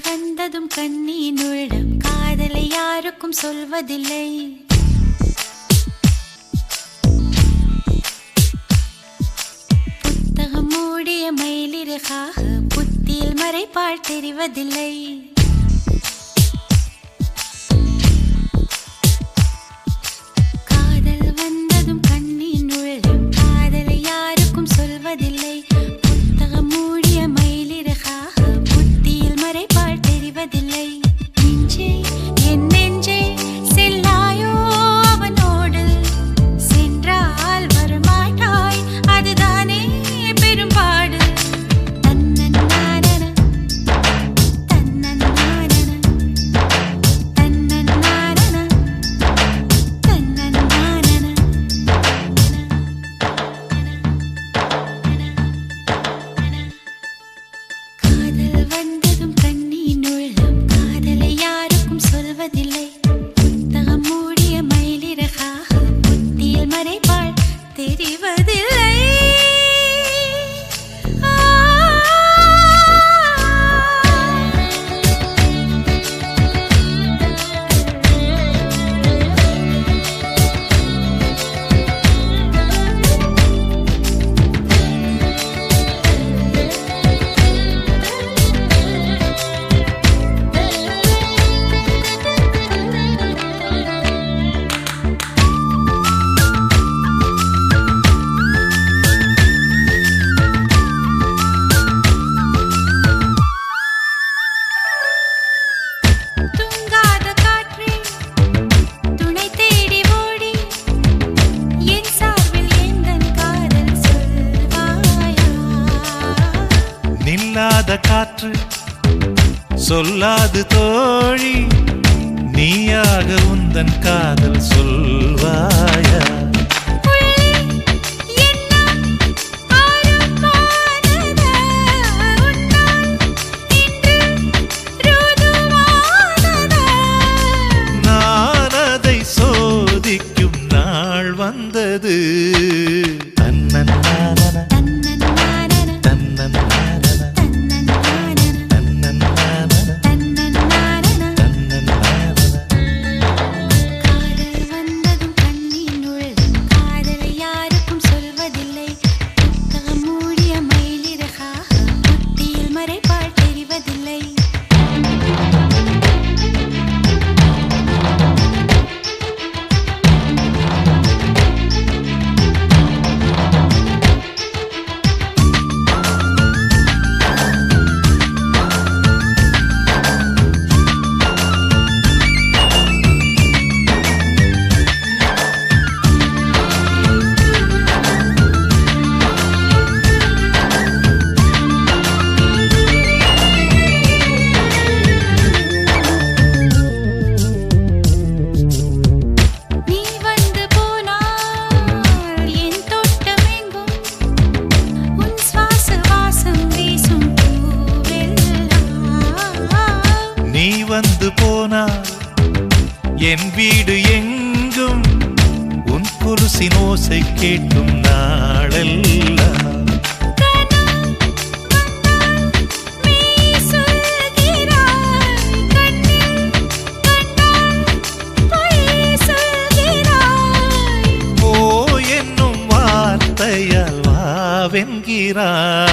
வந்ததும் கண்ணின் உள்ளம் காதலை யாருக்கும் சொல்வதில்லை. புத்தகம் மூடிய மயிலிறகாக புத்தியில் மறைப்பால் தெரிவதில்லை. காதல் வந்ததும் கண்ணின் உள்ளம் காதலை யாருக்கும் சொல்வதில்லை. புத்தகம் மூடிய மயிலிறகாக புத்தியில் மறைப்பால் தெரிவதில்லை. நெஞ்சே என் நெஞ்சே செல்லாயோ அவனோடு, சென்றால் வரமாட்டாய் அதுதானே பெரும்பாடு. தன்னன்னானன தன்னன்னானன தன்னன்னானன தன்னன்னானன. காதல் வந்ததும் கண்ணின் உள்ளம் காதலை யாருக்கும் சொல்வதில்லை. புத்தகம் மூடிய மயிலிறகாக புத்தியில் மறைப்பால் தெரிவதில்லை. தூங்காத காற்றே துணை தேடி ஓடி என் சார்பில் எந்தன் காதல் சொல்வாயா. நில்லாத காற்று சொல்லாது தோழி, நீயாக உந்தன் காதல் சொல்வாயா. உள்ளே எண்ணம் ஆரம்பமானதா, உன்னால் இன்று ருதுவானதா. நான் அதை சோதிக்கும் நாள் வந்தது. தன்னன்னானன தன்னன்னானன தன்னன்னானன தன்னன்னானன தன்னன்னானன தன்னன்னானன. தன்னன்னானன. காதல் வந்ததும் கண்ணின் உள்ளம் காதலை யாருக்கும் சொல்வதில்லை. புத்தகம் மூடிய மயிலிறகாக புத்தியில் மறைப்பால் தெரிவதில்லை. நீ வந்து போனால் என் தோட்டமெங்கும் உன் சுவாச வாசம் வீசும் பூவெல்லாம். நீ வந்து போனால் என் வீடு எங்கும் உன் கொலுசின் ஓசை கேட்கும் நாளெல்லாம். கனம் வந்தால் மெய் சொல்கிறாய், கண்ணில் கண்டால் பொய் சொல்கிறாய். ஓ என்னும் வார்த்தையால் வாவென்கிறாய்.